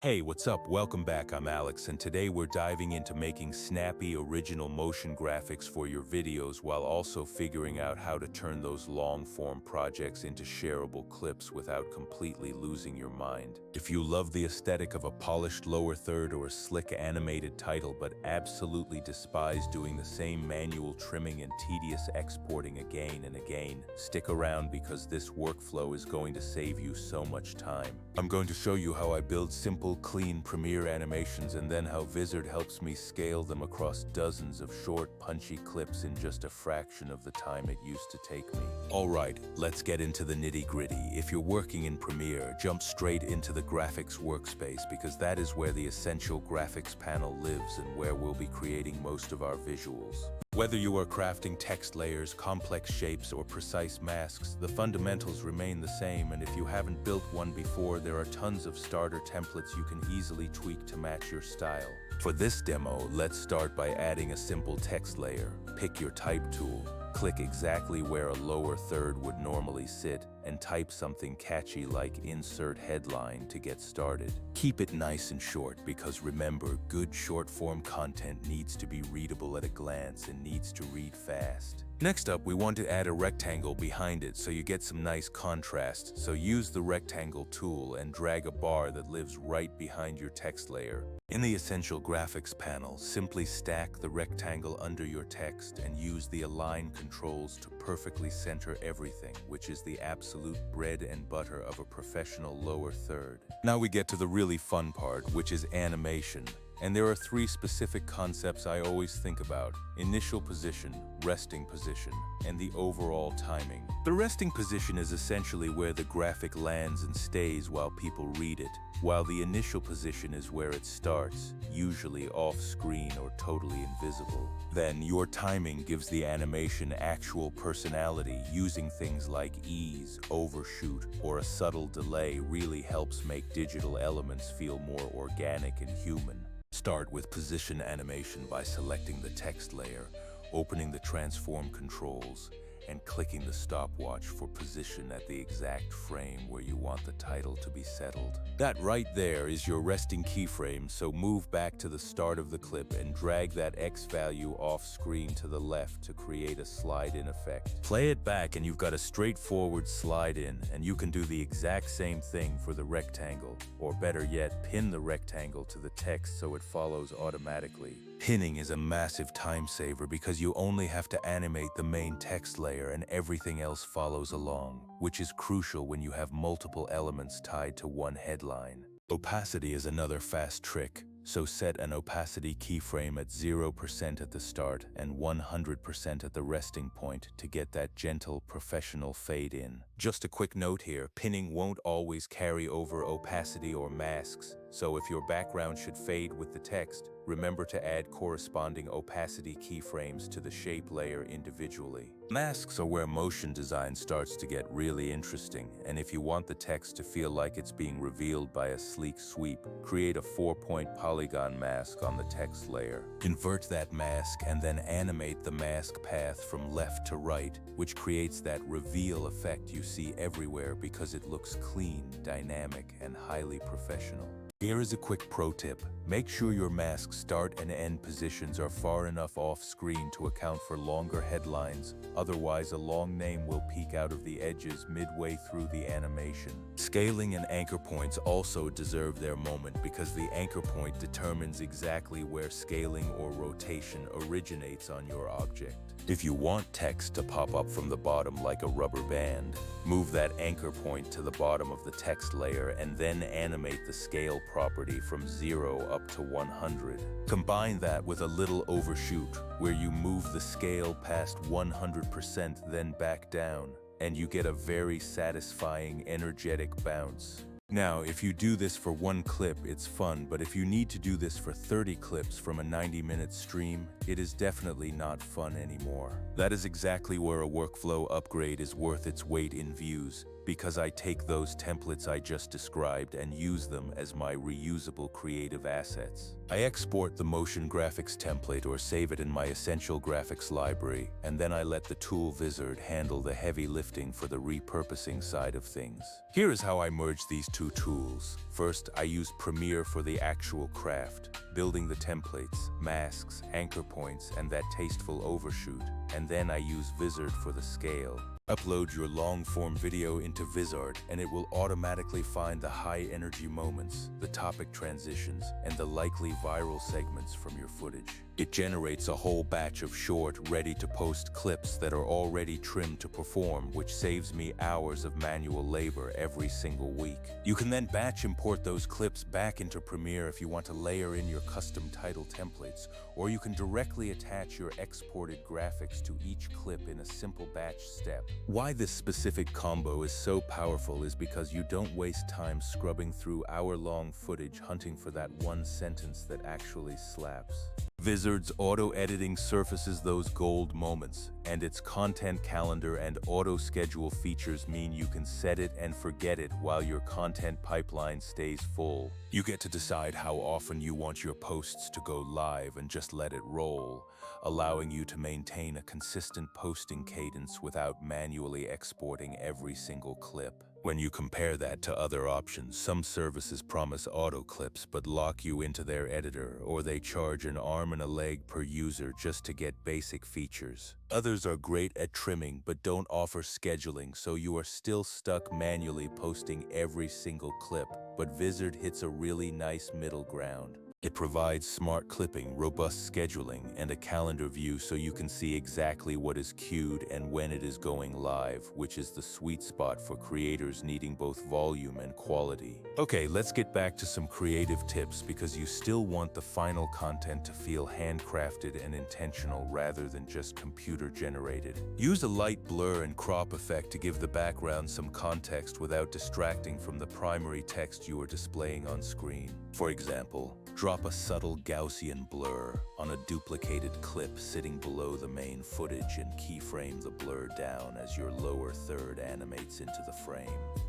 Hey, what's up? Welcome back. I'm Alex, and today we're diving into making snappy, original motion graphics for your videos while also figuring out how to turn those long-form projects into shareable clips without completely losing your mind. If you love the aesthetic of a polished lower third or a slick animated title but absolutely despise doing the same manual trimming and tedious exporting again and again, stick around because this workflow is going to save you so much time. I'm going to show you how I build simple, clean Premiere animations and then how Vizard helps me scale them across dozens of short, punchy clips in just a fraction of the time it used to take me. Alright, let's get into the nitty-gritty. If you're working in Premiere, jump straight into the graphics workspace because that is where the essential graphics panel lives and where we'll be creating most of our visuals. Whether you are crafting text layers, complex shapes, or precise masks, the fundamentals remain the same, and if you haven't built one before, there are tons of starter templates you can easily tweak to match your style. For this demo, let's start by adding a simple text layer. Pick your type tool. Click exactly where a lower third would normally sit and type something catchy like insert headline to get started. Keep it nice and short because remember, good short-form content needs to be readable at a glance and needs to read fast. Next up, we want to add a rectangle behind it so you get some nice contrast. So use the rectangle tool and drag a bar that lives right behind your text layer. In the Essential Graphics panel, simply stack the rectangle under your text and use the align controls to perfectly center everything, which is the absolute bread and butter of a professional lower third. Now we get to the really fun part, which is animation. And there are three specific concepts I always think about: initial position, resting position, and the overall timing. The resting position is essentially where the graphic lands and stays while people read it, while the initial position is where it starts, usually off-screen or totally invisible. Then your timing gives the animation actual personality. Using things like ease, overshoot, or a subtle delay really helps make digital elements feel more organic and human. Start with position animation by selecting the text layer, opening the transform controls, and clicking the stopwatch for position at the exact frame where you want the title to be settled. That right there is your resting keyframe, so move back to the start of the clip and drag that X value off screen to the left to create a slide-in effect. Play it back and you've got a straightforward slide-in, and you can do the exact same thing for the rectangle, or better yet, pin the rectangle to the text so it follows automatically. Pinning is a massive time saver because you only have to animate the main text layer and everything else follows along, which is crucial when you have multiple elements tied to one headline. Opacity is another fast trick, so set an opacity keyframe at 0% at the start and 100% at the resting point to get that gentle, professional fade in. Just a quick note here, pinning won't always carry over opacity or masks, so if your background should fade with the text, remember to add corresponding opacity keyframes to the shape layer individually. Masks are where motion design starts to get really interesting, and if you want the text to feel like it's being revealed by a sleek sweep, create a 4-point polygon mask on the text layer. Invert that mask and then animate the mask path from left to right, which creates that reveal effect you see everywhere because it looks clean, dynamic, and highly professional. Here is a quick pro tip. Make sure your mask start and end positions are far enough off screen to account for longer headlines, otherwise a long name will peek out of the edges midway through the animation. Scaling and anchor points also deserve their moment because the anchor point determines exactly where scaling or rotation originates on your object. If you want text to pop up from the bottom like a rubber band, move that anchor point to the bottom of the text layer and then animate the scale property from 0 up to 100. Combine that with a little overshoot, where you move the scale past 100% then back down, and you get a very satisfying, energetic bounce. Now, if you do this for one clip, it's fun, but if you need to do this for 30 clips from a 90-minute stream, it is definitely not fun anymore. That is exactly where a workflow upgrade is worth its weight in views. because I take those templates I just described and use them as my reusable creative assets. I export the motion graphics template or save it in my essential graphics library, and then I let the tool Vizard handle the heavy lifting for the repurposing side of things. Here is how I merge these two tools. First, I use Premiere for the actual craft, building the templates, masks, anchor points, and that tasteful overshoot. And then I use Vizard for the scale. Upload your long-form video into Vizard, and it will automatically find the high-energy moments, the topic transitions, and the likely viral segments from your footage. It generates a whole batch of short, ready-to-post clips that are already trimmed to perform, which saves me hours of manual labor every single week. You can then batch import those clips back into Premiere if you want to layer in your custom title templates, or you can directly attach your exported graphics to each clip in a simple batch step. Why this specific combo is so powerful is because you don't waste time scrubbing through hour-long footage hunting for that one sentence that actually slaps. Vizard's auto-editing surfaces those gold moments, and its content calendar and auto-schedule features mean you can set it and forget it while your content pipeline stays full. You get to decide how often you want your posts to go live and just let it roll, allowing you to maintain a consistent posting cadence without manually exporting every single clip. When you compare that to other options, some services promise auto clips but lock you into their editor, or they charge an arm and a leg per user just to get basic features. Others are great at trimming but don't offer scheduling, so you are still stuck manually posting every single clip. But Vizard hits a really nice middle ground. It provides smart clipping, robust scheduling, and a calendar view so you can see exactly what is queued and when it is going live, which is the sweet spot for creators needing both volume and quality. Okay, let's get back to some creative tips because you still want the final content to feel handcrafted and intentional rather than just computer-generated. Use a light blur and crop effect to give the background some context without distracting from the primary text you are displaying on screen. For example, drop a subtle Gaussian blur on a duplicated clip sitting below the main footage and keyframe the blur down as your lower third animates into the frame.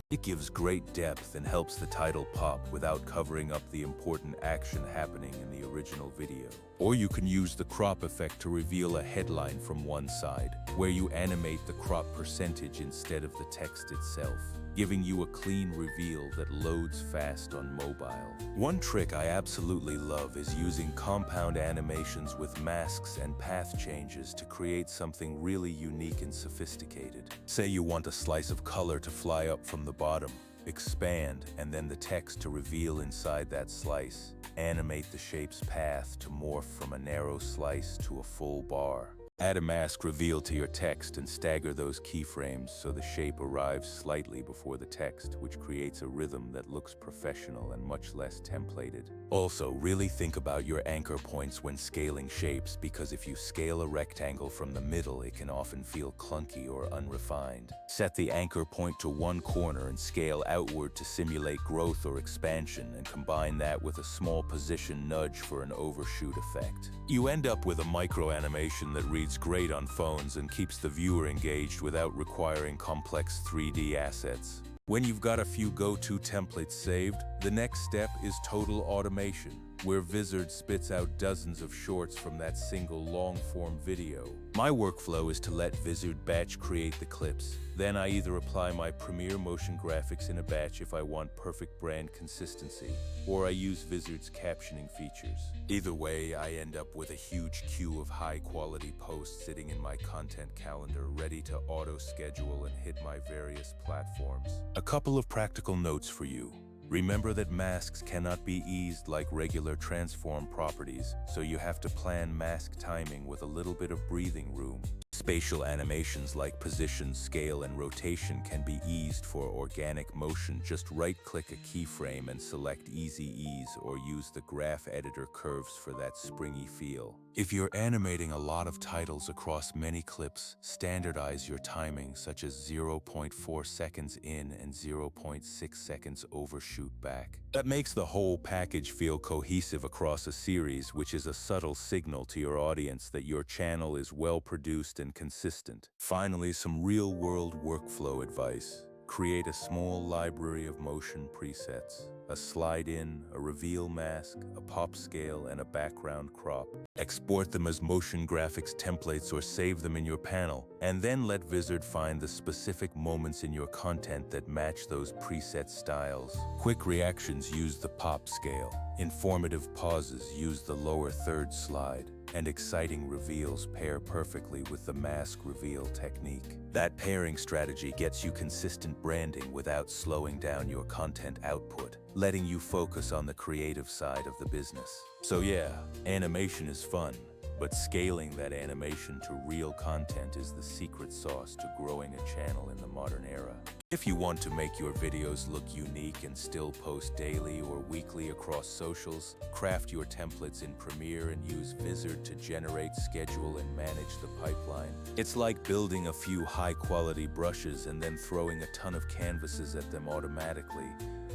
It gives great depth and helps the title pop without covering up the important action happening in the original video. Or you can use the crop effect to reveal a headline from one side, where you animate the crop percentage instead of the text itself, giving you a clean reveal that loads fast on mobile. One trick I absolutely love is using compound animations with masks and path changes to create something really unique and sophisticated. Say you want a slice of color to fly up from the bottom, expand, and then the text to reveal inside that slice. Animate the shape's path to morph from a narrow slice to a full bar. Add a mask reveal to your text and stagger those keyframes so the shape arrives slightly before the text, which creates a rhythm that looks professional and much less templated. Also, really think about your anchor points when scaling shapes, because if you scale a rectangle from the middle, it can often feel clunky or unrefined. Set the anchor point to one corner and scale outward to simulate growth or expansion, and combine that with a small position nudge for an overshoot effect. You end up with a micro animation that reads great on phones and keeps the viewer engaged without requiring complex 3D assets. When you've got a few go-to templates saved, the next step is total automation, where Vizard spits out dozens of shorts from that single long-form video. My workflow is to let Vizard batch create the clips. Then I either apply my Premiere motion graphics in a batch if I want perfect brand consistency, or I use Vizard's captioning features. Either way, I end up with a huge queue of high-quality posts sitting in my content calendar, ready to auto-schedule and hit my various platforms. A couple of practical notes for you. Remember that masks cannot be eased like regular transform properties, so you have to plan mask timing with a little bit of breathing room. Spatial animations like position, scale, and rotation can be eased for organic motion. Just right-click a keyframe and select Easy Ease, or use the graph editor curves for that springy feel. If you're animating a lot of titles across many clips, standardize your timing, such as 0.4 seconds in and 0.6 seconds overshoot back. That makes the whole package feel cohesive across a series, which is a subtle signal to your audience that your channel is well produced and consistent. Finally, some real-world workflow advice. Create a small library of motion presets, a slide in, a reveal mask, a pop scale, and a background crop. Export them as motion graphics templates or save them in your panel, and then let Vizard find the specific moments in your content that match those preset styles. Quick reactions use the pop scale. Informative pauses use the lower third slide, and exciting reveals pair perfectly with the mask reveal technique. That pairing strategy gets you consistent branding without slowing down your content output, letting you focus on the creative side of the business. So yeah, animation is fun, but scaling that animation to real content is the secret sauce to growing a channel in the modern era. If you want to make your videos look unique and still post daily or weekly across socials, craft your templates in Premiere and use Vizard to generate, schedule, and manage the pipeline. It's like building a few high-quality brushes and then throwing a ton of canvases at them automatically,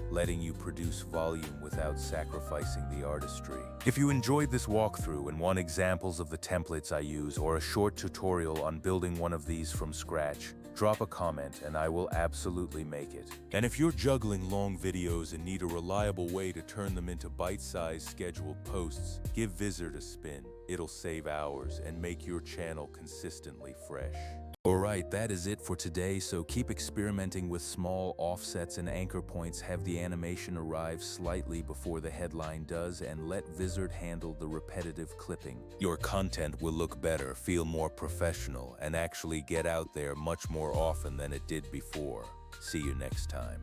letting you produce volume without sacrificing the artistry. If you enjoyed this walkthrough and want examples of the templates I use or a short tutorial on building one of these from scratch, drop a comment and I will absolutely make it. And if you're juggling long videos and need a reliable way to turn them into bite-sized scheduled posts, give Vizard a spin. It'll save hours and make your channel consistently fresh. Alright, that is it for today, so keep experimenting with small offsets and anchor points, have the animation arrive slightly before the headline does, and let Vizard handle the repetitive clipping. Your content will look better, feel more professional, and actually get out there much more often than it did before. See you next time.